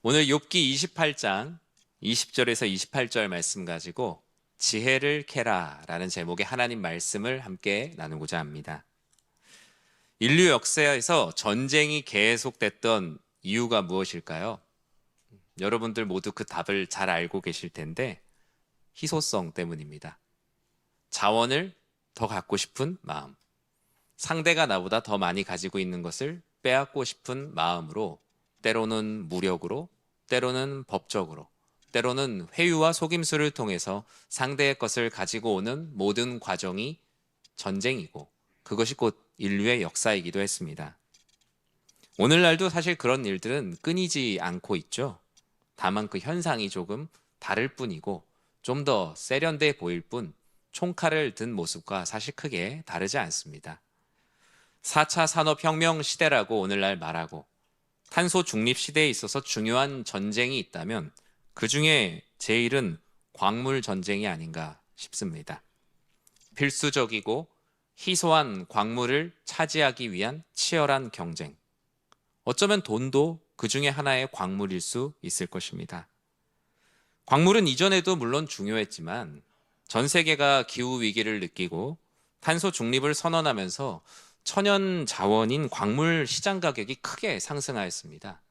오늘 욥기 28장 20절에서 28절 말씀 가지고 지혜를 캐라라는 제목의 하나님 말씀을 함께 나누고자 합니다. 인류 역사에서 전쟁이 계속됐던 이유가 무엇일까요? 여러분들 모두 그 답을 잘 알고 계실 텐데 희소성 때문입니다. 자원을 더 갖고 싶은 마음, 상대가 나보다 더 많이 가지고 있는 것을 빼앗고 싶은 마음으로 때로는 무력으로, 때로는 법적으로, 때로는 회유와 속임수를 통해서 상대의 것을 가지고 오는 모든 과정이 전쟁이고 그것이 곧 인류의 역사이기도 했습니다. 오늘날도 사실 그런 일들은 끊이지 않고 있죠. 다만 그 현상이 조금 다를 뿐이고 좀 더 세련돼 보일 뿐 총칼을 든 모습과 사실 크게 다르지 않습니다. 4차 산업혁명 시대라고 오늘날 말하고 탄소 중립 시대에 있어서 중요한 전쟁이 있다면 그 중에 제일은 광물 전쟁이 아닌가 싶습니다. 필수적이고 희소한 광물을 차지하기 위한 치열한 경쟁. 어쩌면 돈도 그 중에 하나의 광물일 수 있을 것입니다. 광물은 이전에도 물론 중요했지만 전 세계가 기후 위기를 느끼고 탄소 중립을 선언하면서 천연 자원인 광물 시장 가격이 크게 상승하였습니다.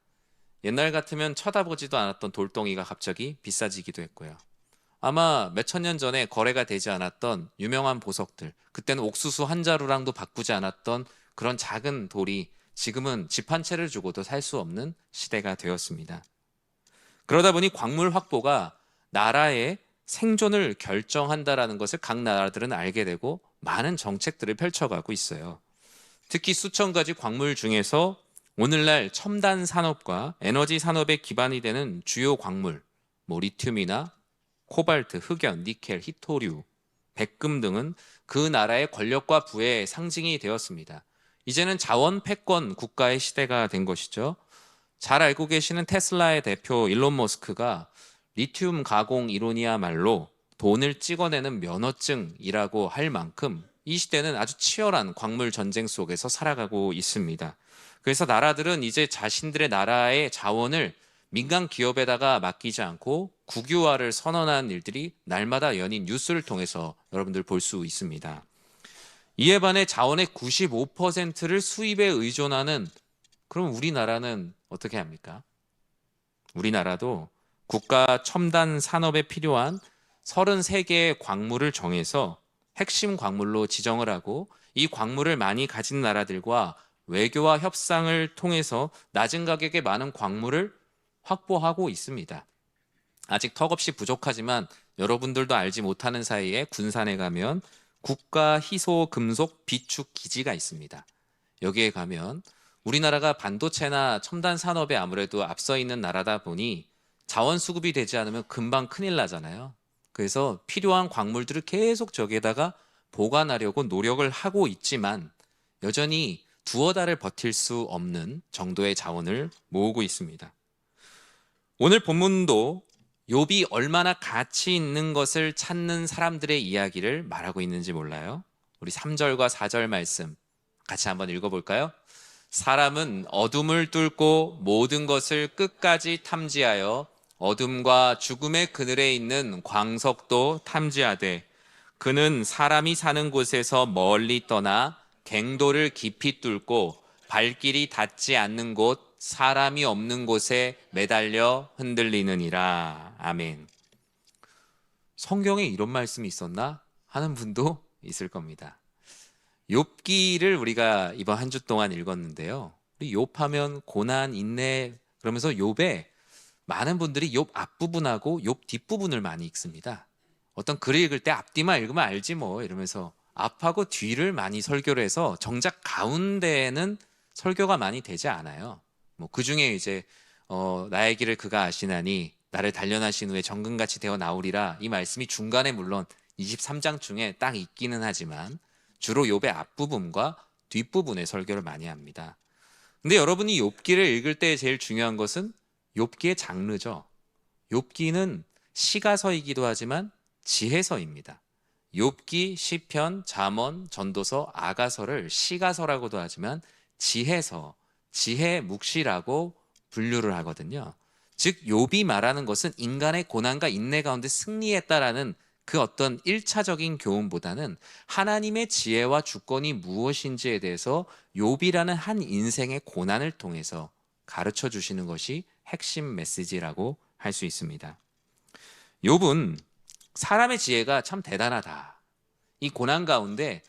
옛날 같으면 쳐다보지도 않았던 돌덩이가 갑자기 비싸지기도 했고요. 아마 몇천 년 전에 거래가 되지 않았던 유명한 보석들, 그때는 옥수수 한 자루랑도 바꾸지 않았던 그런 작은 돌이 지금은 집 한 채를 주고도 살 수 없는 시대가 되었습니다. 그러다 보니 광물 확보가 나라의 생존을 결정한다라는 것을 각 나라들은 알게 되고 많은 정책들을 펼쳐가고 있어요. 특히 수천 가지 광물 중에서 오늘날 첨단 산업과 에너지 산업의 기반이 되는 주요 광물, 리튬이나 코발트, 흑연, 니켈, 히토류, 백금 등은 그 나라의 권력과 부의 상징이 되었습니다. 이제는 자원 패권 국가의 시대가 된 것이죠. 잘 알고 계시는 테슬라의 대표 일론 머스크가 리튬 가공 이론이야말로 돈을 찍어내는 면허증이라고 할 만큼 이 시대는 아주 치열한 광물 전쟁 속에서 살아가고 있습니다. 그래서 나라들은 이제 자신들의 나라의 자원을 민간 기업에다가 맡기지 않고 국유화를 선언하는 일들이 날마다 연인 뉴스를 통해서 여러분들 볼 수 있습니다. 이에 반해 자원의 95%를 수입에 의존하는 그럼 우리나라는 어떻게 합니까? 우리나라도 국가 첨단 산업에 필요한 33개의 광물을 정해서 핵심 광물로 지정을 하고 이 광물을 많이 가진 나라들과 외교와 협상을 통해서 낮은 가격에 많은 광물을 확보하고 있습니다. 아직 턱없이 부족하지만 여러분들도 알지 못하는 사이에 군산에 가면 국가 희소 금속 비축 기지가 있습니다. 여기에 가면 우리나라가 반도체나 첨단 산업에 아무래도 앞서 있는 나라다 보니 자원 수급이 되지 않으면 금방 큰일 나잖아요. 그래서 필요한 광물들을 계속 저기에다가 보관하려고 노력을 하고 있지만 여전히 두어 달을 버틸 수 없는 정도의 자원을 모으고 있습니다. 오늘 본문도 욥이 얼마나 가치 있는 것을 찾는 사람들의 이야기를 말하고 있는지 몰라요? 우리 3절과 4절 말씀 같이 한번 읽어볼까요? 사람은 어둠을 뚫고 모든 것을 끝까지 탐지하여 어둠과 죽음의 그늘에 있는 광석도 탐지하되 그는 사람이 사는 곳에서 멀리 떠나 갱도를 깊이 뚫고 발길이 닿지 않는 곳 사람이 없는 곳에 매달려 흔들리느니라. 아멘. 성경에 이런 말씀이 있었나 하는 분도 있을 겁니다. 욥기를 우리가 이번 한 주 동안 읽었는데요. 우리 욥하면 고난, 인내 그러면서 욥에 많은 분들이 욥 앞부분하고 욥 뒷부분을 많이 읽습니다. 어떤 글을 읽을 때 앞뒤만 읽으면 알지 뭐 이러면서 앞하고 뒤를 많이 설교를 해서 정작 가운데에는 설교가 많이 되지 않아요. 그 중에 이제 나의 길을 그가 아시나니 나를 단련하신 후에 정금같이 되어 나오리라 이 말씀이 중간에 물론 23장 중에 딱 있기는 하지만 주로 욥의 앞부분과 뒷부분의 설교를 많이 합니다. 근데 여러분이 욥기를 읽을 때 제일 중요한 것은 욥기의 장르죠. 욥기는 시가서이기도 하지만 지혜서입니다. 욥기, 시편, 잠언, 전도서, 아가서를 시가서라고도 하지만 지혜서, 지혜 묵시라고 분류를 하거든요. 즉 욥이 말하는 것은 인간의 고난과 인내 가운데 승리했다라는 그 어떤 1차적인 교훈보다는 하나님의 지혜와 주권이 무엇인지에 대해서 욥이라는 한 인생의 고난을 통해서 가르쳐 주시는 것이 핵심 메시지라고 할 수 있습니다. 욥은 사람의 지혜가 참 대단하다. 이 고난 가운데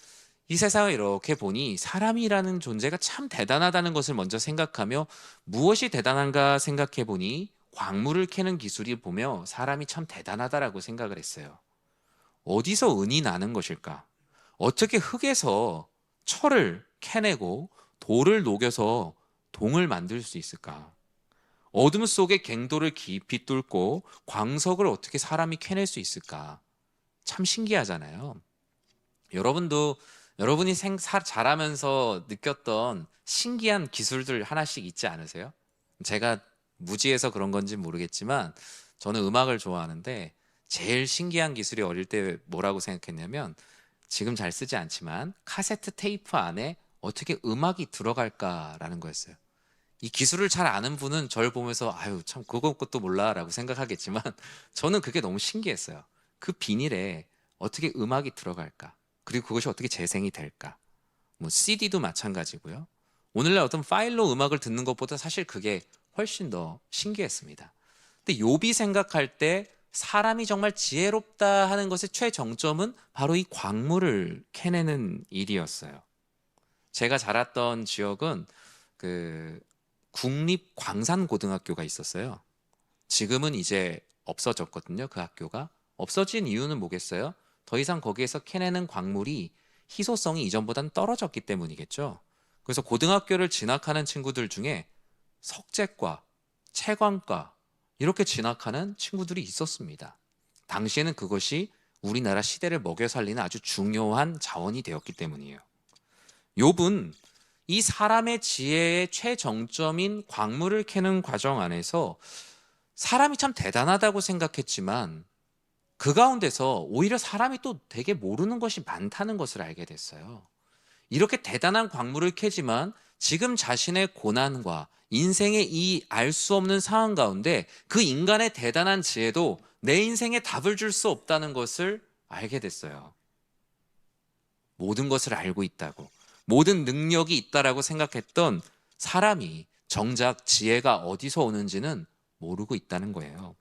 이 세상을 이렇게 보니 사람이라는 존재가 참 대단하다는 것을 먼저 생각하며 무엇이 대단한가 생각해 보니 광물을 캐는 기술이 보며 사람이 참 대단하다라고 생각을 했어요. 어디서 은이 나는 것일까? 어떻게 흙에서 철을 캐내고 돌을 녹여서 동을 만들 수 있을까? 어둠 속에 갱도를 깊이 뚫고 광석을 어떻게 사람이 캐낼 수 있을까? 참 신기하잖아요. 여러분도 여러분이 자라면서 느꼈던 신기한 기술들 하나씩 있지 않으세요? 제가 무지해서 그런 건지 모르겠지만 저는 음악을 좋아하는데 제일 신기한 기술이 어릴 때 뭐라고 생각했냐면 지금 잘 쓰지 않지만 카세트 테이프 안에 어떻게 음악이 들어갈까라는 거였어요. 이 기술을 잘 아는 분은 저를 보면서 아유 참 그건 것도 몰라라고 생각하겠지만 저는 그게 너무 신기했어요. 그 비닐에 어떻게 음악이 들어갈까? 그리고 그것이 어떻게 재생이 될까? 뭐 CD도 마찬가지고요. 오늘날 어떤 파일로 음악을 듣는 것보다 사실 그게 훨씬 더 신기했습니다. 근데 욥이 생각할 때 사람이 정말 지혜롭다 하는 것의 최정점은 바로 이 광물을 캐내는 일이었어요. 제가 자랐던 지역은 그 국립광산고등학교가 있었어요. 지금은 이제 없어졌거든요. 그 학교가. 없어진 이유는 뭐겠어요? 더 이상 거기에서 캐내는 광물이 희소성이 이전보다는 떨어졌기 때문이겠죠. 그래서 고등학교를 진학하는 친구들 중에 석재과, 채광과 이렇게 진학하는 친구들이 있었습니다. 당시에는 그것이 우리나라 시대를 먹여 살리는 아주 중요한 자원이 되었기 때문이에요. 욥은 이 사람의 지혜의 최정점인 광물을 캐는 과정 안에서 사람이 참 대단하다고 생각했지만 그 가운데서 오히려 사람이 또 되게 모르는 것이 많다는 것을 알게 됐어요. 이렇게 대단한 광물을 캐지만 지금 자신의 고난과 인생의 이 알 수 없는 상황 가운데 그 인간의 대단한 지혜도 내 인생에 답을 줄 수 없다는 것을 알게 됐어요. 모든 것을 알고 있다고, 모든 능력이 있다라고 생각했던 사람이 정작 지혜가 어디서 오는지는 모르고 있다는 거예요.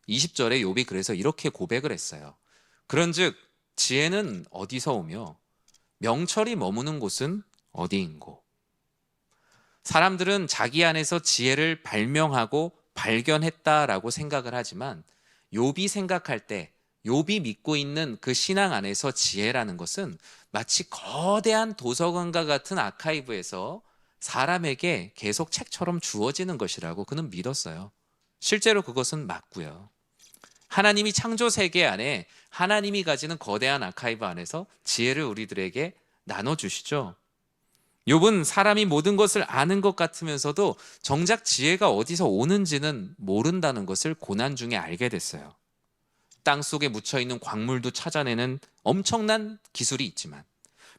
20절에 욥이 그래서 이렇게 고백을 했어요. 그런즉 지혜는 어디서 오며 명철이 머무는 곳은 어디인고? 사람들은 자기 안에서 지혜를 발명하고 발견했다라고 생각을 하지만 욥이 생각할 때 욥이 믿고 있는 그 신앙 안에서 지혜라는 것은 마치 거대한 도서관과 같은 아카이브에서 사람에게 계속 책처럼 주어지는 것이라고 그는 믿었어요. 실제로 그것은 맞고요. 하나님이 창조 세계 안에 하나님이 가지는 거대한 아카이브 안에서 지혜를 우리들에게 나눠주시죠. 욥은 사람이 모든 것을 아는 것 같으면서도 정작 지혜가 어디서 오는지는 모른다는 것을 고난 중에 알게 됐어요. 땅 속에 묻혀있는 광물도 찾아내는 엄청난 기술이 있지만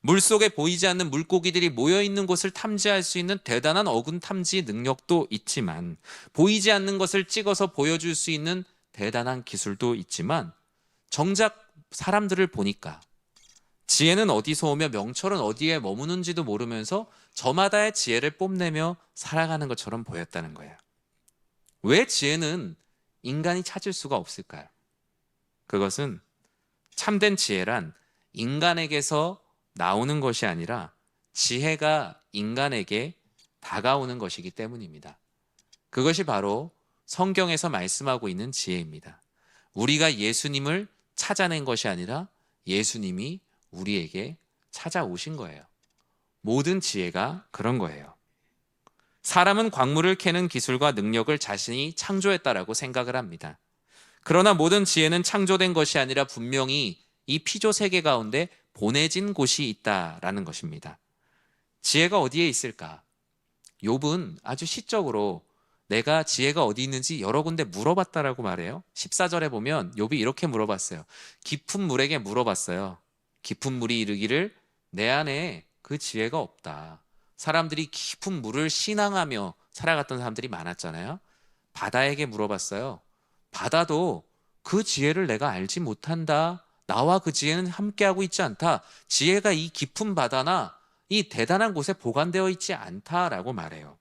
물속에 보이지 않는 물고기들이 모여있는 곳을 탐지할 수 있는 대단한 어군 탐지 능력도 있지만 보이지 않는 것을 찍어서 보여줄 수 있는 대단한 기술도 있지만 정작 사람들을 보니까 지혜는 어디서 오며 명철은 어디에 머무는지도 모르면서 저마다의 지혜를 뽐내며 살아가는 것처럼 보였다는 거예요. 왜 지혜는 인간이 찾을 수가 없을까요? 그것은 참된 지혜란 인간에게서 나오는 것이 아니라 지혜가 인간에게 다가오는 것이기 때문입니다. 그것이 바로 성경에서 말씀하고 있는 지혜입니다. 우리가 예수님을 찾아낸 것이 아니라 예수님이 우리에게 찾아오신 거예요. 모든 지혜가 그런 거예요. 사람은 광물을 캐는 기술과 능력을 자신이 창조했다라고 생각을 합니다. 그러나 모든 지혜는 창조된 것이 아니라 분명히 이 피조 세계 가운데 보내진 곳이 있다라는 것입니다. 지혜가 어디에 있을까? 욥은 아주 시적으로 내가 지혜가 어디 있는지 여러 군데 물어봤다라고 말해요. 14절에 보면 욥이 이렇게 물어봤어요. 깊은 물에게 물어봤어요. 깊은 물이 이르기를 내 안에 그 지혜가 없다. 사람들이 깊은 물을 신앙하며 살아갔던 사람들이 많았잖아요. 바다에게 물어봤어요. 바다도 그 지혜를 내가 알지 못한다. 나와 그 지혜는 함께하고 있지 않다. 지혜가 이 깊은 바다나 이 대단한 곳에 보관되어 있지 않다라고 말해요.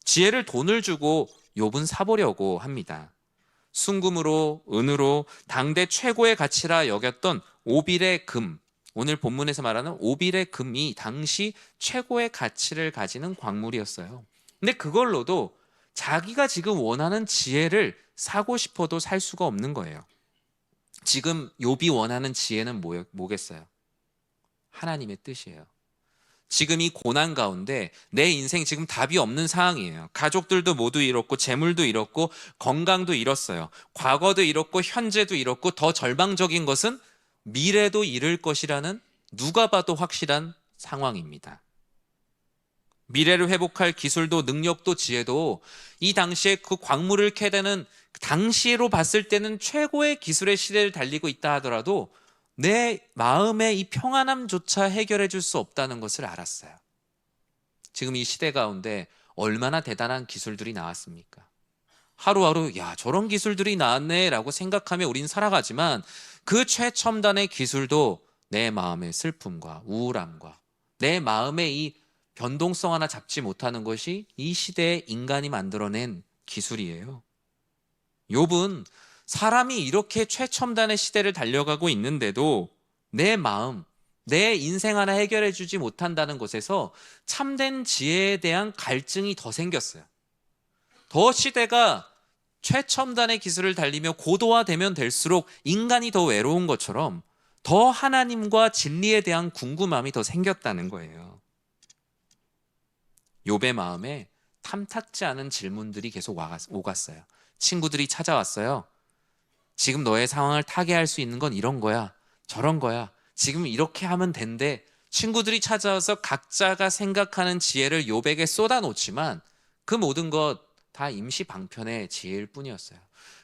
지혜를 돈을 주고 욥은 사보려고 합니다. 순금으로 은으로 당대 최고의 가치라 여겼던 오빌의 금, 오늘 본문에서 말하는 오빌의 금이 당시 최고의 가치를 가지는 광물이었어요. 근데 그걸로도 자기가 지금 원하는 지혜를 사고 싶어도 살 수가 없는 거예요. 지금 욥이 원하는 지혜는 뭐겠어요? 하나님의 뜻이에요. 지금 이 고난 가운데 내 인생 지금 답이 없는 상황이에요. 가족들도 모두 잃었고 재물도 잃었고 건강도 잃었어요. 과거도 잃었고 현재도 잃었고 더 절망적인 것은 미래도 잃을 것이라는 누가 봐도 확실한 상황입니다. 미래를 회복할 기술도 능력도 지혜도 이 당시에 그 광물을 캐내는 당시로 봤을 때는 최고의 기술의 시대를 달리고 있다 하더라도 내 마음의 이 평안함조차 해결해 줄 수 없다는 것을 알았어요. 지금 이 시대 가운데 얼마나 대단한 기술들이 나왔습니까? 하루하루 야 저런 기술들이 나왔네 라고 생각하며 우린 살아가지만 그 최첨단의 기술도 내 마음의 슬픔과 우울함과 내 마음의 이 변동성 하나 잡지 못하는 것이 이 시대의 인간이 만들어낸 기술이에요. 욥은 사람이 이렇게 최첨단의 시대를 달려가고 있는데도 내 마음, 내 인생 하나 해결해 주지 못한다는 것에서 참된 지혜에 대한 갈증이 더 생겼어요. 더 시대가 최첨단의 기술을 달리며 고도화되면 될수록 인간이 더 외로운 것처럼 더 하나님과 진리에 대한 궁금함이 더 생겼다는 거예요. 욥의 마음에 탐탁지 않은 질문들이 계속 오갔어요. 친구들이 찾아왔어요. 지금 너의 상황을 타개할 수 있는 건 이런 거야, 저런 거야. 지금 이렇게 하면 된대. 친구들이 찾아와서 각자가 생각하는 지혜를 욥에게 쏟아놓지만 그 모든 것 다 임시 방편의 지혜일 뿐이었어요.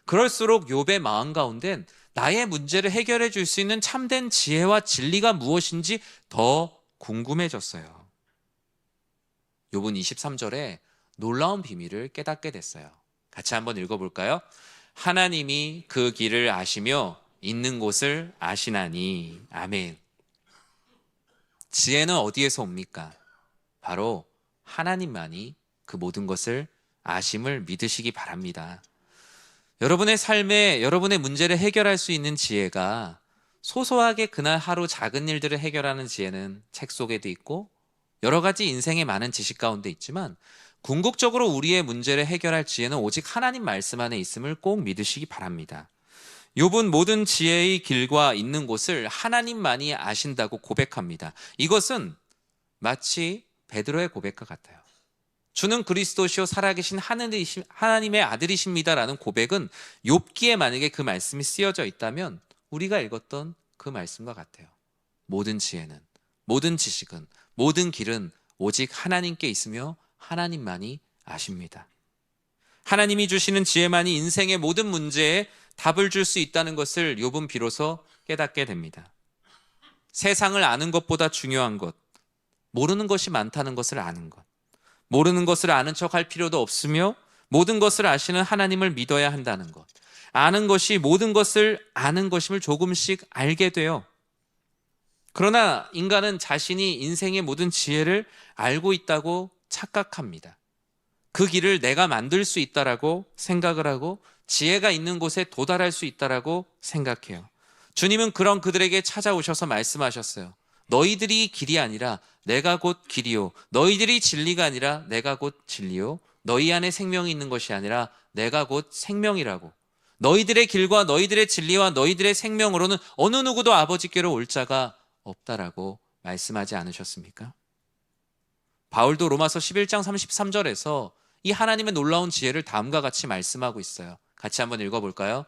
그럴수록 욥의 마음 가운데는 나의 문제를 해결해 줄 수 있는 참된 지혜와 진리가 무엇인지 더 궁금해졌어요. 욥은 23절에 놀라운 비밀을 깨닫게 됐어요. 같이 한번 읽어볼까요? 하나님이 그 길을 아시며 있는 곳을 아시나니. 아멘. 지혜는 어디에서 옵니까? 바로 하나님만이 그 모든 것을 아심을 믿으시기 바랍니다. 여러분의 삶에 여러분의 문제를 해결할 수 있는 지혜가 소소하게 그날 하루 작은 일들을 해결하는 지혜는 책 속에도 있고 여러 가지 인생의 많은 지식 가운데 있지만 궁극적으로 우리의 문제를 해결할 지혜는 오직 하나님 말씀 안에 있음을 꼭 믿으시기 바랍니다. 욥은 모든 지혜의 길과 있는 곳을 하나님만이 아신다고 고백합니다. 이것은 마치 베드로의 고백과 같아요. 주는 그리스도시요 살아계신 하나님의 아들이십니다라는 고백은 욥기에 만약에 그 말씀이 쓰여져 있다면 우리가 읽었던 그 말씀과 같아요. 모든 지혜는, 모든 지식은, 모든 길은 오직 하나님께 있으며 하나님만이 아십니다. 하나님이 주시는 지혜만이 인생의 모든 문제에 답을 줄 수 있다는 것을 욥은 비로소 깨닫게 됩니다. 세상을 아는 것보다 중요한 것, 모르는 것이 많다는 것을 아는 것, 모르는 것을 아는 척할 필요도 없으며 모든 것을 아시는 하나님을 믿어야 한다는 것, 아는 것이 모든 것을 아는 것임을 조금씩 알게 돼요. 그러나 인간은 자신이 인생의 모든 지혜를 알고 있다고 착각합니다. 그 길을 내가 만들 수 있다라고 생각을 하고 지혜가 있는 곳에 도달할 수 있다라고 생각해요. 주님은 그런 그들에게 찾아오셔서 말씀하셨어요. 너희들이 길이 아니라 내가 곧 길이요, 너희들이 진리가 아니라 내가 곧 진리요, 너희 안에 생명이 있는 것이 아니라 내가 곧 생명이라고. 너희들의 길과 너희들의 진리와 너희들의 생명으로는 어느 누구도 아버지께로 올 자가 없다라고 말씀하지 않으셨습니까? 바울도 로마서 11장 33절에서 이 하나님의 놀라운 지혜를 다음과 같이 말씀하고 있어요. 같이 한번 읽어볼까요?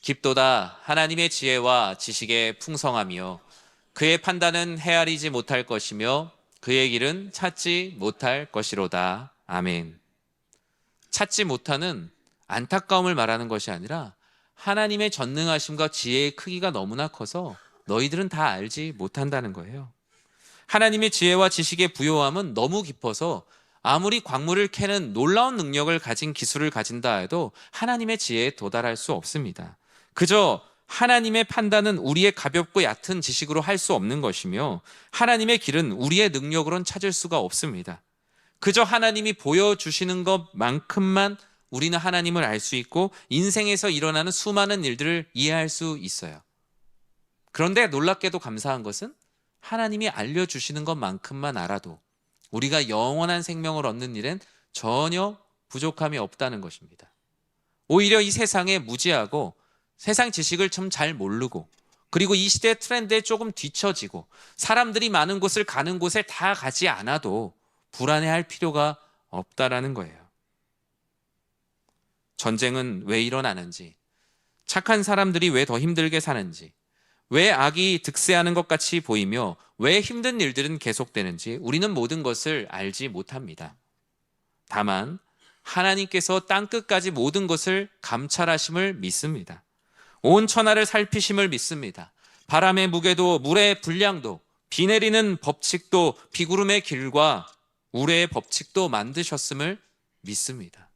깊도다 하나님의 지혜와 지식의 풍성함이요, 그의 판단은 헤아리지 못할 것이며 그의 길은 찾지 못할 것이로다. 아멘. 찾지 못하는 안타까움을 말하는 것이 아니라 하나님의 전능하심과 지혜의 크기가 너무나 커서 너희들은 다 알지 못한다는 거예요. 하나님의 지혜와 지식의 부요함은 너무 깊어서 아무리 광물을 캐는 놀라운 능력을 가진 기술을 가진다 해도 하나님의 지혜에 도달할 수 없습니다. 그저 하나님의 판단은 우리의 가볍고 얕은 지식으로 할 수 없는 것이며 하나님의 길은 우리의 능력으로는 찾을 수가 없습니다. 그저 하나님이 보여주시는 것만큼만 우리는 하나님을 알 수 있고 인생에서 일어나는 수많은 일들을 이해할 수 있어요. 그런데 놀랍게도 감사한 것은 하나님이 알려주시는 것만큼만 알아도 우리가 영원한 생명을 얻는 일엔 전혀 부족함이 없다는 것입니다. 오히려 이 세상에 무지하고 세상 지식을 좀 잘 모르고 그리고 이 시대의 트렌드에 조금 뒤처지고 사람들이 많은 곳을 가는 곳에 다 가지 않아도 불안해할 필요가 없다라는 거예요. 전쟁은 왜 일어나는지, 착한 사람들이 왜 더 힘들게 사는지, 왜 악이 득세하는 것 같이 보이며 왜 힘든 일들은 계속되는지 우리는 모든 것을 알지 못합니다. 다만 하나님께서 땅끝까지 모든 것을 감찰하심을 믿습니다. 온 천하를 살피심을 믿습니다. 바람의 무게도 물의 분량도 비 내리는 법칙도 비구름의 길과 우레의 법칙도 만드셨음을 믿습니다.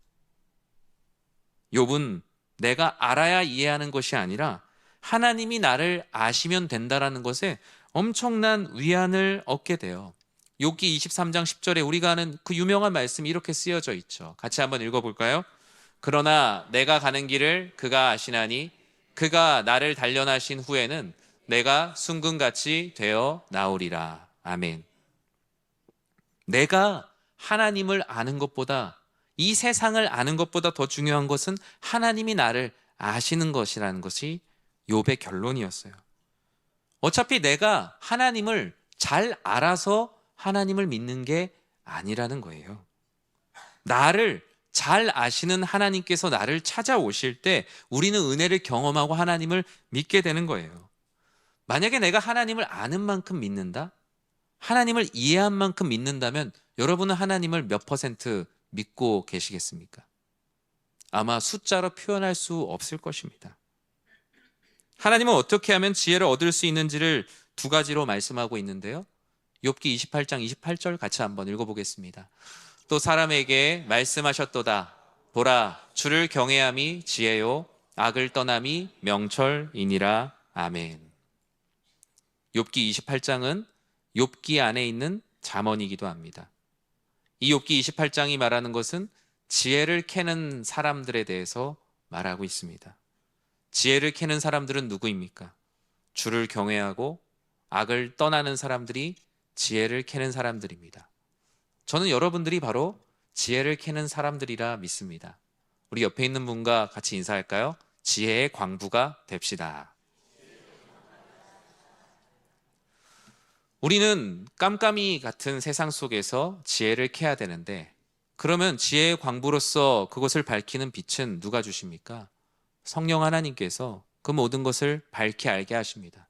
욥은 내가 알아야 이해하는 것이 아니라 하나님이 나를 아시면 된다라는 것에 엄청난 위안을 얻게 돼요. 욥기 23장 10절에 우리가 아는 그 유명한 말씀이 이렇게 쓰여져 있죠. 같이 한번 읽어볼까요? 그러나 내가 가는 길을 그가 아시나니 그가 나를 단련하신 후에는 내가 순금같이 되어 나오리라. 아멘. 내가 하나님을 아는 것보다 이 세상을 아는 것보다 더 중요한 것은 하나님이 나를 아시는 것이라는 것이 욥의 결론이었어요. 어차피 내가 하나님을 잘 알아서 하나님을 믿는 게 아니라는 거예요. 나를 잘 아시는 하나님께서 나를 찾아오실 때 우리는 은혜를 경험하고 하나님을 믿게 되는 거예요. 만약에 내가 하나님을 아는 만큼 믿는다? 하나님을 이해한 만큼 믿는다면 여러분은 하나님을 몇 퍼센트 믿고 계시겠습니까? 아마 숫자로 표현할 수 없을 것입니다. 하나님은 어떻게 하면 지혜를 얻을 수 있는지를 두 가지로 말씀하고 있는데요. 욥기 28장 28절 같이 한번 읽어보겠습니다. 또 사람에게 말씀하셨도다. 보라, 주를 경외함이 지혜요, 악을 떠남이 명철이니라. 아멘. 욥기 28장은 욥기 안에 있는 잠언이기도 합니다. 이 욥기 28장이 말하는 것은 지혜를 캐는 사람들에 대해서 말하고 있습니다. 지혜를 캐는 사람들은 누구입니까? 주를 경외하고 악을 떠나는 사람들이 지혜를 캐는 사람들입니다. 저는 여러분들이 바로 지혜를 캐는 사람들이라 믿습니다. 우리 옆에 있는 분과 같이 인사할까요? 지혜의 광부가 됩시다. 우리는 깜깜이 같은 세상 속에서 지혜를 캐야 되는데 그러면 지혜의 광부로서 그것을 밝히는 빛은 누가 주십니까? 성령 하나님께서 그 모든 것을 밝히 알게 하십니다.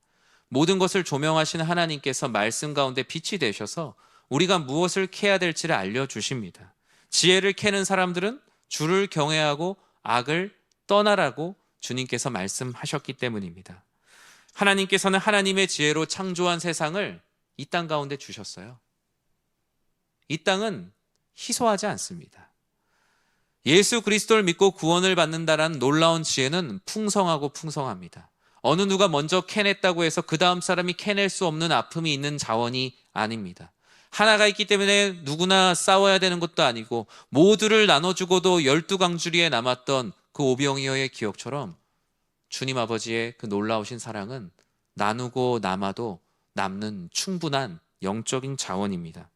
모든 것을 조명하시는 하나님께서 말씀 가운데 빛이 되셔서 우리가 무엇을 캐야 될지를 알려주십니다. 지혜를 캐는 사람들은 주를 경외하고 악을 떠나라고 주님께서 말씀하셨기 때문입니다. 하나님께서는 하나님의 지혜로 창조한 세상을 이 땅 가운데 주셨어요. 이 땅은 희소하지 않습니다. 예수 그리스도를 믿고 구원을 받는다라는 놀라운 지혜는 풍성하고 풍성합니다. 어느 누가 먼저 캐냈다고 해서 그 다음 사람이 캐낼 수 없는 아픔이 있는 자원이 아닙니다. 하나가 있기 때문에 누구나 싸워야 되는 것도 아니고 모두를 나눠주고도 12강주리에 남았던 그 오병이어의 기억처럼 주님 아버지의 그 놀라우신 사랑은 나누고 남아도 남는 충분한 영적인 자원입니다.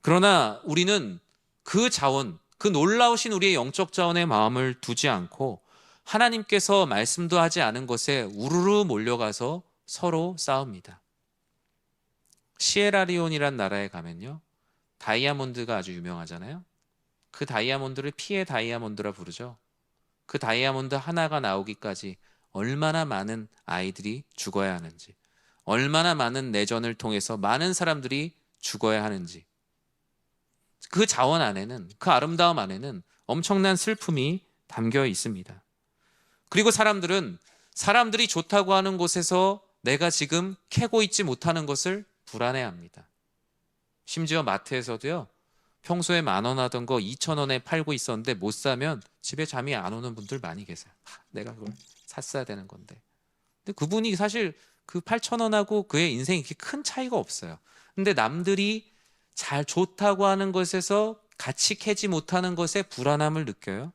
그러나 우리는 그 자원, 그 놀라우신 우리의 영적 자원에 마음을 두지 않고 하나님께서 말씀도 하지 않은 것에 우르르 몰려가서 서로 싸웁니다. 시에라리온이란 나라에 가면요, 다이아몬드가 아주 유명하잖아요. 그 다이아몬드를 피의 다이아몬드라 부르죠. 그 다이아몬드 하나가 나오기까지 얼마나 많은 아이들이 죽어야 하는지, 얼마나 많은 내전을 통해서 많은 사람들이 죽어야 하는지, 그 자원 안에는, 그 아름다움 안에는 엄청난 슬픔이 담겨 있습니다. 그리고 사람들이 좋다고 하는 곳에서 내가 지금 캐고 있지 못하는 것을 불안해합니다. 심지어 마트에서도요, 평소에 10,000원 하던 거 2,000원에 팔고 있었는데 못 사면 집에 잠이 안 오는 분들 많이 계세요. 내가 그걸 샀어야 되는 건데. 근데 그분이 사실 그 8,000원하고 그의 인생이 그렇게 큰 차이가 없어요. 근데 남들이 잘 좋다고 하는 것에서 같이 캐지 못하는 것에 불안함을 느껴요.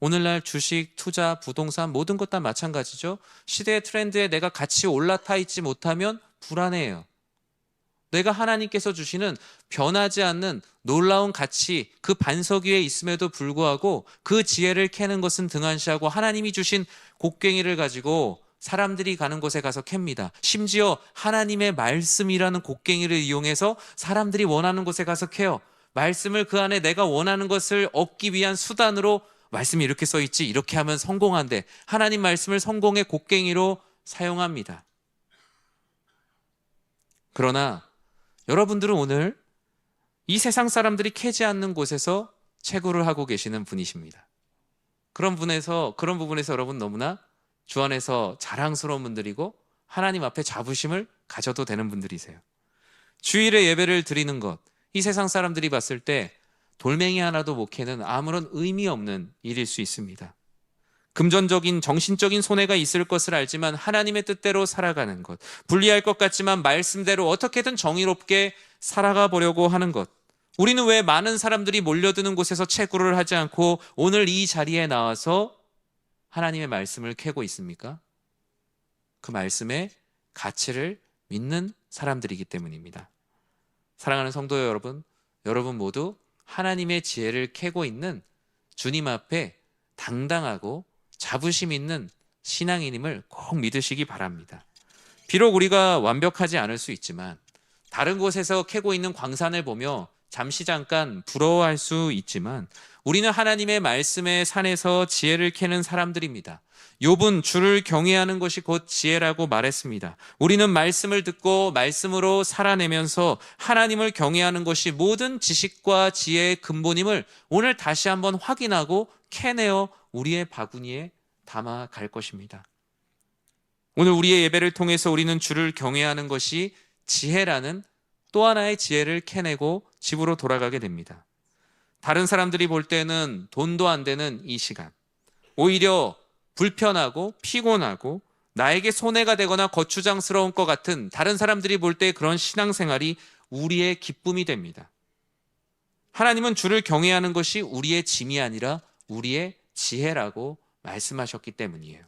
오늘날 주식, 투자, 부동산 모든 것 다 마찬가지죠. 시대의 트렌드에 내가 같이 올라타 있지 못하면 불안해요. 내가 하나님께서 주시는 변하지 않는 놀라운 가치, 그 반석 위에 있음에도 불구하고 그 지혜를 캐는 것은 등한시하고 하나님이 주신 곡괭이를 가지고 사람들이 가는 곳에 가서 캡니다. 심지어 하나님의 말씀이라는 곡괭이를 이용해서 사람들이 원하는 곳에 가서 캐요. 말씀을 그 안에 내가 원하는 것을 얻기 위한 수단으로 말씀이 이렇게 써 있지, 이렇게 하면 성공한대. 하나님 말씀을 성공의 곡괭이로 사용합니다. 그러나 여러분들은 오늘 이 세상 사람들이 캐지 않는 곳에서 채굴을 하고 계시는 분이십니다. 그런 부분에서 여러분 너무나 주 안에서 자랑스러운 분들이고 하나님 앞에 자부심을 가져도 되는 분들이세요. 주일에 예배를 드리는 것, 이 세상 사람들이 봤을 때 돌멩이 하나도 못 캐는 아무런 의미 없는 일일 수 있습니다. 금전적인 정신적인 손해가 있을 것을 알지만 하나님의 뜻대로 살아가는 것, 불리할 것 같지만 말씀대로 어떻게든 정의롭게 살아가 보려고 하는 것. 우리는 왜 많은 사람들이 몰려드는 곳에서 채굴을 하지 않고 오늘 이 자리에 나와서 하나님의 말씀을 캐고 있습니까? 그 말씀의 가치를 믿는 사람들이기 때문입니다. 사랑하는 성도 여러분, 여러분 모두 하나님의 지혜를 캐고 있는 주님 앞에 당당하고 자부심 있는 신앙인임을 꼭 믿으시기 바랍니다. 비록 우리가 완벽하지 않을 수 있지만 다른 곳에서 캐고 있는 광산을 보며 잠깐 부러워할 수 있지만 우리는 하나님의 말씀의 산에서 지혜를 캐는 사람들입니다. 욥은 주를 경외하는 것이 곧 지혜라고 말했습니다. 우리는 말씀을 듣고 말씀으로 살아내면서 하나님을 경외하는 것이 모든 지식과 지혜의 근본임을 오늘 다시 한번 확인하고 캐내어 우리의 바구니에 담아 갈 것입니다. 오늘 우리의 예배를 통해서 우리는 주를 경외하는 것이 지혜라는 또 하나의 지혜를 캐내고 집으로 돌아가게 됩니다. 다른 사람들이 볼 때는 돈도 안 되는 이 시간, 오히려 불편하고 피곤하고 나에게 손해가 되거나 거추장스러운 것 같은 다른 사람들이 볼 때 그런 신앙생활이 우리의 기쁨이 됩니다. 하나님은 주를 경외하는 것이 우리의 짐이 아니라 우리의 지혜라고 말씀하셨기 때문이에요.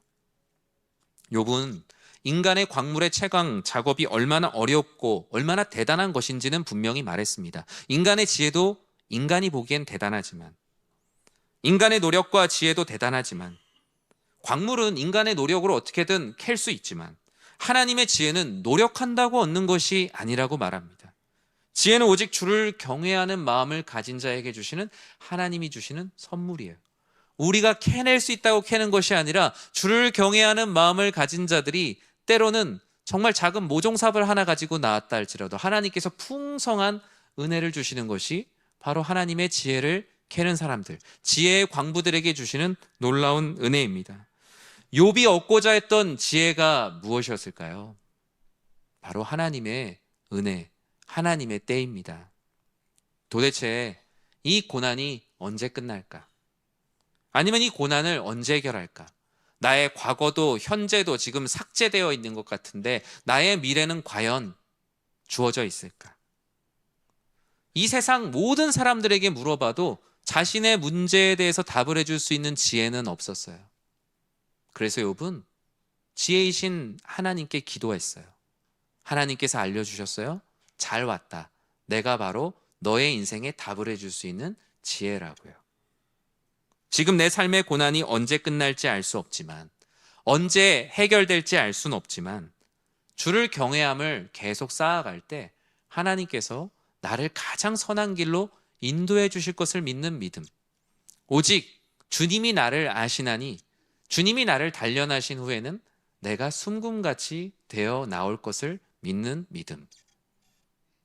욥은 인간의 광물의 채광 작업이 얼마나 어렵고 얼마나 대단한 것인지는 분명히 말했습니다. 인간의 지혜도 인간이 보기엔 대단하지만, 인간의 노력과 지혜도 대단하지만, 광물은 인간의 노력으로 어떻게든 캘 수 있지만 하나님의 지혜는 노력한다고 얻는 것이 아니라고 말합니다. 지혜는 오직 주를 경외하는 마음을 가진 자에게 주시는 하나님이 주시는 선물이에요. 우리가 캐낼 수 있다고 캐는 것이 아니라 주를 경외하는 마음을 가진 자들이 때로는 정말 작은 모종삽을 하나 가지고 나왔다 할지라도 하나님께서 풍성한 은혜를 주시는 것이 바로 하나님의 지혜를 캐는 사람들, 지혜의 광부들에게 주시는 놀라운 은혜입니다. 욥이 얻고자 했던 지혜가 무엇이었을까요? 바로 하나님의 은혜, 하나님의 때입니다. 도대체 이 고난이 언제 끝날까? 아니면 이 고난을 언제 해결할까? 나의 과거도 현재도 지금 삭제되어 있는 것 같은데 나의 미래는 과연 주어져 있을까? 이 세상 모든 사람들에게 물어봐도 자신의 문제에 대해서 답을 해줄 수 있는 지혜는 없었어요. 그래서 욥은 지혜이신 하나님께 기도했어요. 하나님께서 알려주셨어요. 잘 왔다. 내가 바로 너의 인생에 답을 해줄 수 있는 지혜라고요. 지금 내 삶의 고난이 언제 끝날지 알 수 없지만, 언제 해결될지 알 수는 없지만 주를 경외함을 계속 쌓아갈 때 하나님께서 나를 가장 선한 길로 인도해 주실 것을 믿는 믿음, 오직 주님이 나를 아시나니 주님이 나를 단련하신 후에는 내가 숨금같이 되어 나올 것을 믿는 믿음.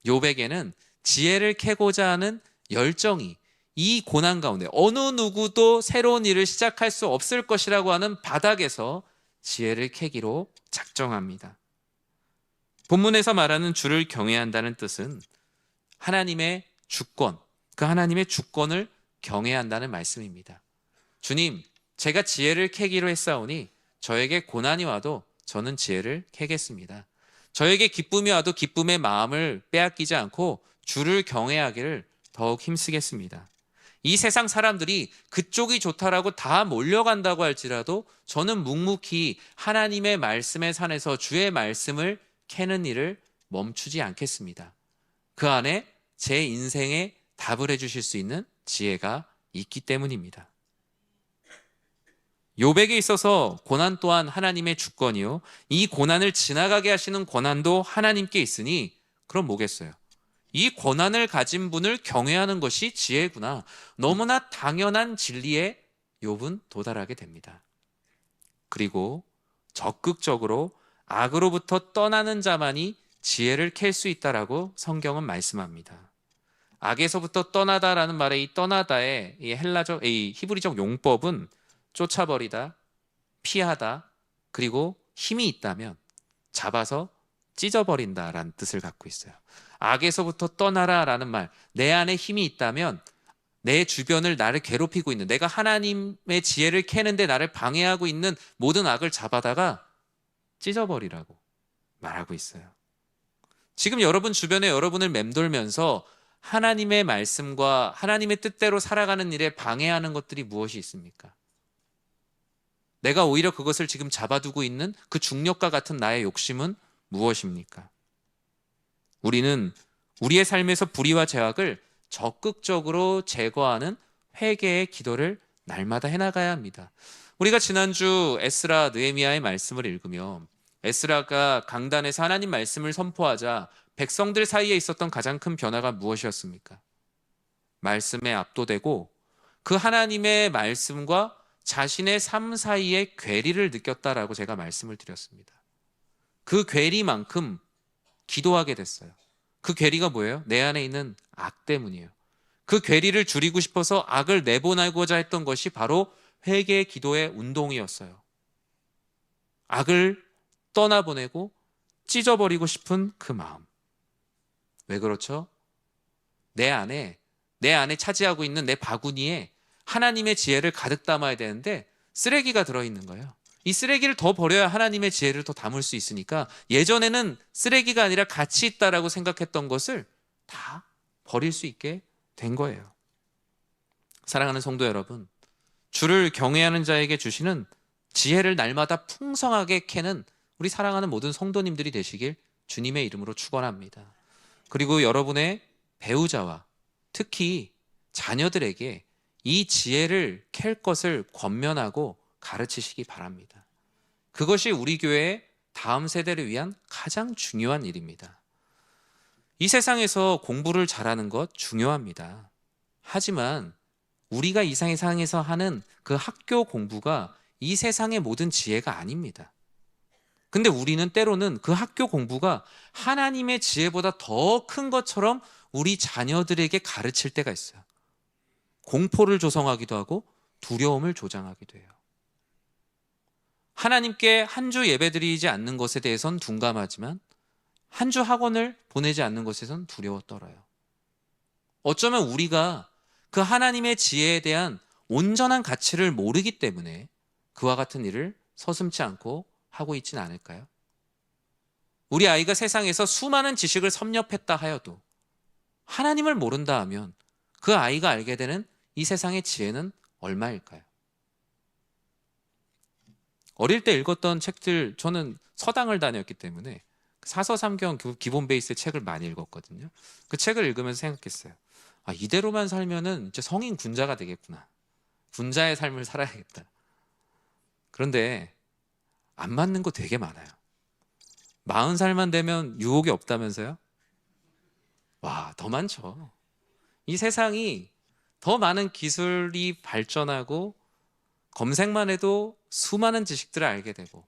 욥에게는 지혜를 캐고자 하는 열정이 이 고난 가운데 어느 누구도 새로운 일을 시작할 수 없을 것이라고 하는 바닥에서 지혜를 캐기로 작정합니다. 본문에서 말하는 주를 경외한다는 뜻은 하나님의 주권, 그 하나님의 주권을 경외해야 한다는 말씀입니다. 주님, 제가 지혜를 캐기로 했사오니 저에게 고난이 와도 저는 지혜를 캐겠습니다. 저에게 기쁨이 와도 기쁨의 마음을 빼앗기지 않고 주를 경외하기를 더욱 힘쓰겠습니다. 이 세상 사람들이 그쪽이 좋다라고 다 몰려간다고 할지라도 저는 묵묵히 하나님의 말씀의 산에서 주의 말씀을 캐는 일을 멈추지 않겠습니다. 그 안에 제 인생에 답을 해주실 수 있는 지혜가 있기 때문입니다. 욥에게 있어서 고난 또한 하나님의 주권이요, 이 고난을 지나가게 하시는 권한도 하나님께 있으니 그럼 뭐겠어요? 이 권한을 가진 분을 경외하는 것이 지혜구나, 너무나 당연한 진리에 욥은 도달하게 됩니다. 그리고 적극적으로 악으로부터 떠나는 자만이 지혜를 캘 수 있다라고 성경은 말씀합니다. 악에서부터 떠나다라는 말의 이 떠나다의 이 히브리적 용법은 쫓아버리다, 피하다, 그리고 힘이 있다면 잡아서 찢어버린다라는 뜻을 갖고 있어요. 악에서부터 떠나라라는 말, 내 안에 힘이 있다면 내 주변을 나를 괴롭히고 있는, 내가 하나님의 지혜를 캐는데 나를 방해하고 있는 모든 악을 잡아다가 찢어버리라고 말하고 있어요. 지금 여러분 주변에 여러분을 맴돌면서 하나님의 말씀과 하나님의 뜻대로 살아가는 일에 방해하는 것들이 무엇이 있습니까? 내가 오히려 그것을 지금 잡아두고 있는 그 중력과 같은 나의 욕심은 무엇입니까? 우리는 우리의 삶에서 불의와 죄악을 적극적으로 제거하는 회개의 기도를 날마다 해나가야 합니다. 우리가 지난주 에스라 느헤미야의 말씀을 읽으며 에스라가 강단에서 하나님 말씀을 선포하자 백성들 사이에 있었던 가장 큰 변화가 무엇이었습니까? 말씀에 압도되고 그 하나님의 말씀과 자신의 삶 사이에 괴리를 느꼈다라고 제가 말씀을 드렸습니다. 그 괴리만큼 기도하게 됐어요. 그 괴리가 뭐예요? 내 안에 있는 악 때문이에요. 그 괴리를 줄이고 싶어서 악을 내보내고자 했던 것이 바로 회개 기도의 운동이었어요. 악을 떠나보내고 찢어버리고 싶은 그 마음. 왜 그렇죠? 내 안에 차지하고 있는 내 바구니에 하나님의 지혜를 가득 담아야 되는데 쓰레기가 들어있는 거예요. 이 쓰레기를 더 버려야 하나님의 지혜를 더 담을 수 있으니까 예전에는 쓰레기가 아니라 가치 있다라고 생각했던 것을 다 버릴 수 있게 된 거예요. 사랑하는 성도 여러분, 주를 경외하는 자에게 주시는 지혜를 날마다 풍성하게 캐는 우리 사랑하는 모든 성도님들이 되시길 주님의 이름으로 축원합니다. 그리고 여러분의 배우자와 특히 자녀들에게 이 지혜를 캘 것을 권면하고 가르치시기 바랍니다. 그것이 우리 교회의 다음 세대를 위한 가장 중요한 일입니다. 이 세상에서 공부를 잘하는 것 중요합니다. 하지만 우리가 이 세상에서 하는 그 학교 공부가 이 세상의 모든 지혜가 아닙니다. 근데 우리는 때로는 그 학교 공부가 하나님의 지혜보다 더 큰 것처럼 우리 자녀들에게 가르칠 때가 있어요. 공포를 조성하기도 하고 두려움을 조장하기도 해요. 하나님께 한 주 예배드리지 않는 것에 대해선 둔감하지만 한 주 학원을 보내지 않는 것에선 두려워 떨어요. 어쩌면 우리가 그 하나님의 지혜에 대한 온전한 가치를 모르기 때문에 그와 같은 일을 서슴지 않고 하고 있지는 않을까요? 우리 아이가 세상에서 수많은 지식을 섭렵했다 하여도 하나님을 모른다 하면 그 아이가 알게 되는 이 세상의 지혜는 얼마일까요? 어릴 때 읽었던 책들, 저는 서당을 다녔기 때문에 사서삼경 기본 베이스 책을 많이 읽었거든요. 그 책을 읽으면서 생각했어요. 아, 이대로만 살면은 이제 성인 군자가 되겠구나. 군자의 삶을 살아야겠다. 그런데 안 맞는 거 되게 많아요. 40살만 되면 유혹이 없다면서요? 와, 더 많죠. 이 세상이 더 많은 기술이 발전하고 검색만 해도 수많은 지식들을 알게 되고,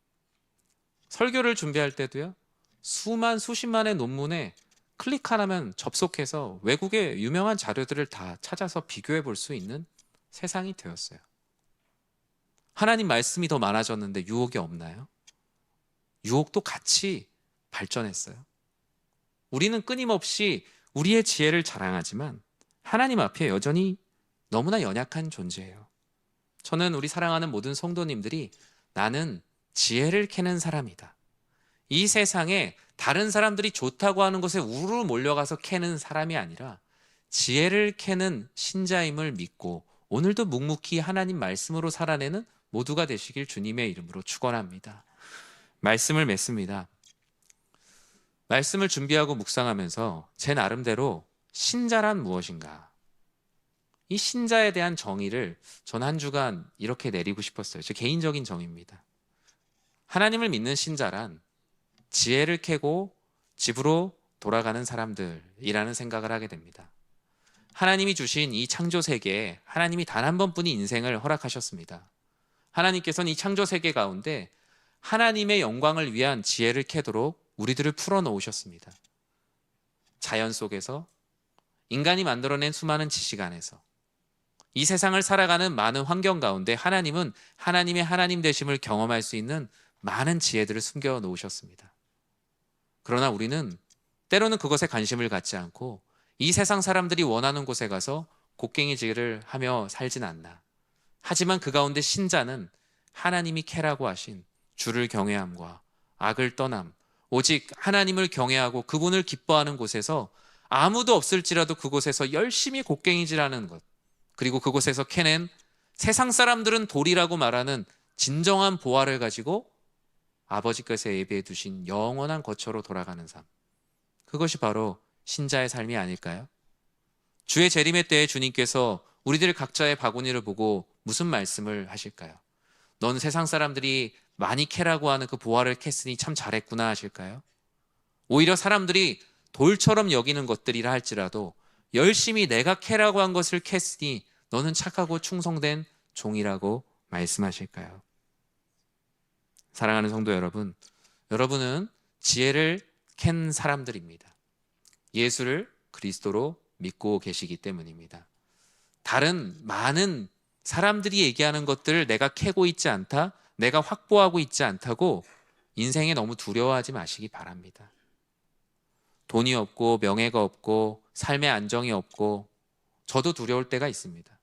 설교를 준비할 때도요, 수십만의 논문에 클릭 하나면 접속해서 외국의 유명한 자료들을 다 찾아서 비교해 볼 수 있는 세상이 되었어요. 하나님 말씀이 더 많아졌는데 유혹이 없나요? 유혹도 같이 발전했어요. 우리는 끊임없이 우리의 지혜를 자랑하지만 하나님 앞에 여전히 너무나 연약한 존재예요. 저는 우리 사랑하는 모든 성도님들이 나는 지혜를 캐는 사람이다. 이 세상에 다른 사람들이 좋다고 하는 것에 우르르 몰려가서 캐는 사람이 아니라 지혜를 캐는 신자임을 믿고 오늘도 묵묵히 하나님 말씀으로 살아내는 모두가 되시길 주님의 이름으로 축원합니다. 말씀을 맺습니다. 말씀을 준비하고 묵상하면서 제 나름대로 신자란 무엇인가? 이 신자에 대한 정의를 전 한 주간 이렇게 내리고 싶었어요. 제 개인적인 정의입니다. 하나님을 믿는 신자란 지혜를 캐고 집으로 돌아가는 사람들이라는 생각을 하게 됩니다. 하나님이 주신 이 창조 세계에 하나님이 단 한 번뿐이 인생을 허락하셨습니다. 하나님께서는 이 창조 세계 가운데 하나님의 영광을 위한 지혜를 캐도록 우리들을 풀어놓으셨습니다. 자연 속에서, 인간이 만들어낸 수많은 지식 안에서, 이 세상을 살아가는 많은 환경 가운데 하나님은 하나님의 하나님 되심을 경험할 수 있는 많은 지혜들을 숨겨 놓으셨습니다. 그러나 우리는 때로는 그것에 관심을 갖지 않고 이 세상 사람들이 원하는 곳에 가서 곡괭이질을 하며 살진 않나. 하지만 그 가운데 신자는 하나님이 캐라고 하신 주를 경외함과 악을 떠남, 오직 하나님을 경외하고 그분을 기뻐하는 곳에서 아무도 없을지라도 그곳에서 열심히 곡괭이질하는 것, 그리고 그곳에서 캐낸 세상 사람들은 돌이라고 말하는 진정한 보화를 가지고 아버지께서 예비해 두신 영원한 거처로 돌아가는 삶, 그것이 바로 신자의 삶이 아닐까요? 주의 재림의 때에 주님께서 우리들 각자의 바구니를 보고 무슨 말씀을 하실까요? 넌 세상 사람들이 많이 캐라고 하는 그 보화를 캤으니 참 잘했구나 하실까요? 오히려 사람들이 돌처럼 여기는 것들이라 할지라도 열심히 내가 캐라고 한 것을 캤으니 너는 착하고 충성된 종이라고 말씀하실까요? 사랑하는 성도 여러분, 여러분은 지혜를 캔 사람들입니다. 예수를 그리스도로 믿고 계시기 때문입니다. 다른 많은 사람들이 얘기하는 것들을 내가 캐고 있지 않다, 내가 확보하고 있지 않다고 인생에 너무 두려워하지 마시기 바랍니다. 돈이 없고 명예가 없고 삶의 안정이 없고 저도 두려울 때가 있습니다.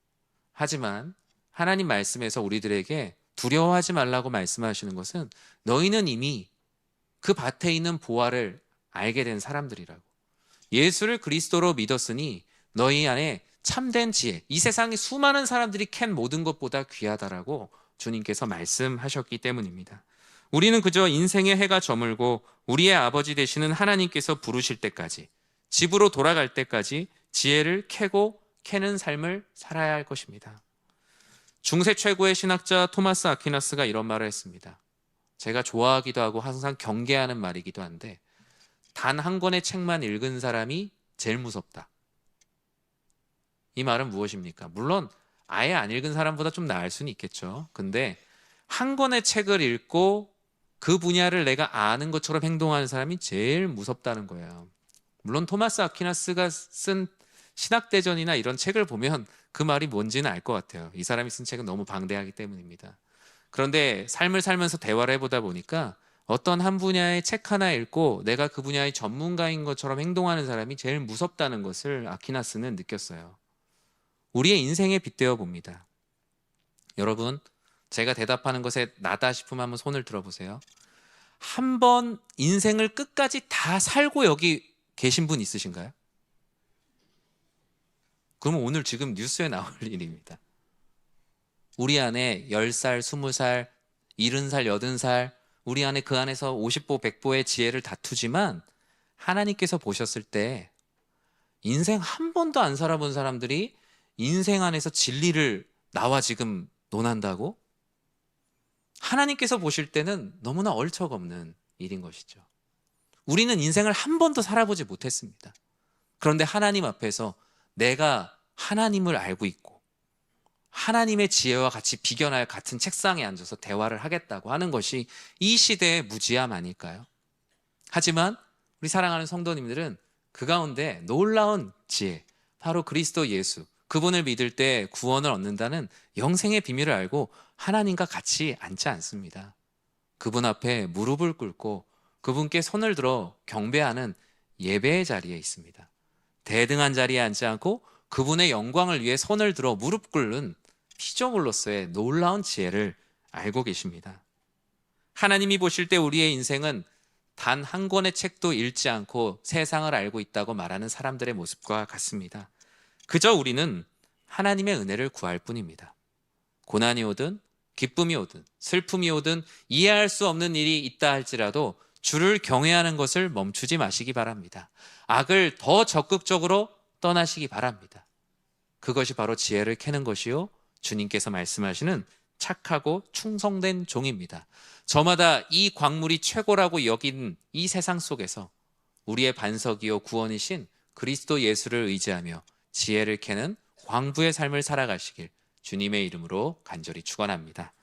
하지만 하나님 말씀에서 우리들에게 두려워하지 말라고 말씀하시는 것은 너희는 이미 그 밭에 있는 보화를 알게 된 사람들이라고. 예수를 그리스도로 믿었으니 너희 안에 참된 지혜, 이 세상의 수많은 사람들이 캔 모든 것보다 귀하다라고 주님께서 말씀하셨기 때문입니다. 우리는 그저 인생의 해가 저물고 우리의 아버지 되시는 하나님께서 부르실 때까지, 집으로 돌아갈 때까지 지혜를 캐고 캐는 삶을 살아야 할 것입니다. 중세 최고의 신학자 토마스 아퀴나스가 이런 말을 했습니다. 제가 좋아하기도 하고 항상 경계하는 말이기도 한데, 단 한 권의 책만 읽은 사람이 제일 무섭다. 이 말은 무엇입니까? 물론 아예 안 읽은 사람보다 좀 나을 수는 있겠죠. 근데 한 권의 책을 읽고 그 분야를 내가 아는 것처럼 행동하는 사람이 제일 무섭다는 거예요. 물론 토마스 아퀴나스가 쓴 신학대전이나 이런 책을 보면 그 말이 뭔지는 알 것 같아요. 이 사람이 쓴 책은 너무 방대하기 때문입니다. 그런데 삶을 살면서 대화를 해보다 보니까 어떤 한 분야의 책 하나 읽고 내가 그 분야의 전문가인 것처럼 행동하는 사람이 제일 무섭다는 것을 아퀴나스는 느꼈어요. 우리의 인생에 빗대어 봅니다. 여러분, 제가 대답하는 것에 나다 싶으면 한번 손을 들어보세요. 한 번 인생을 끝까지 다 살고 여기 계신 분 있으신가요? 그러면 오늘 지금 뉴스에 나올 일입니다. 우리 안에 10살, 20살, 70살, 80살, 우리 안에 그 안에서 50보, 100보의 지혜를 다투지만 하나님께서 보셨을 때 인생 한 번도 안 살아본 사람들이 인생 안에서 진리를 나와 지금 논한다고? 하나님께서 보실 때는 너무나 얼척없는 일인 것이죠. 우리는 인생을 한 번도 살아보지 못했습니다. 그런데 하나님 앞에서 내가 하나님을 알고 있고 하나님의 지혜와 같이 비견할 같은 책상에 앉아서 대화를 하겠다고 하는 것이 이 시대의 무지함 아닐까요? 하지만 우리 사랑하는 성도님들은 그 가운데 놀라운 지혜, 바로 그리스도 예수, 그분을 믿을 때 구원을 얻는다는 영생의 비밀을 알고 하나님과 같이 앉지 않습니다. 그분 앞에 무릎을 꿇고 그분께 손을 들어 경배하는 예배의 자리에 있습니다. 대등한 자리에 앉지 않고 그분의 영광을 위해 손을 들어 무릎 꿇는 피조물로서의 놀라운 지혜를 알고 계십니다. 하나님이 보실 때 우리의 인생은 단 한 권의 책도 읽지 않고 세상을 알고 있다고 말하는 사람들의 모습과 같습니다. 그저 우리는 하나님의 은혜를 구할 뿐입니다. 고난이 오든 기쁨이 오든 슬픔이 오든 이해할 수 없는 일이 있다 할지라도 주를 경외하는 것을 멈추지 마시기 바랍니다. 악을 더 적극적으로 떠나시기 바랍니다. 그것이 바로 지혜를 캐는 것이요, 주님께서 말씀하시는 착하고 충성된 종입니다. 저마다 이 광물이 최고라고 여긴 이 세상 속에서 우리의 반석이요 구원이신 그리스도 예수를 의지하며 지혜를 캐는 광부의 삶을 살아가시길 주님의 이름으로 간절히 축원합니다.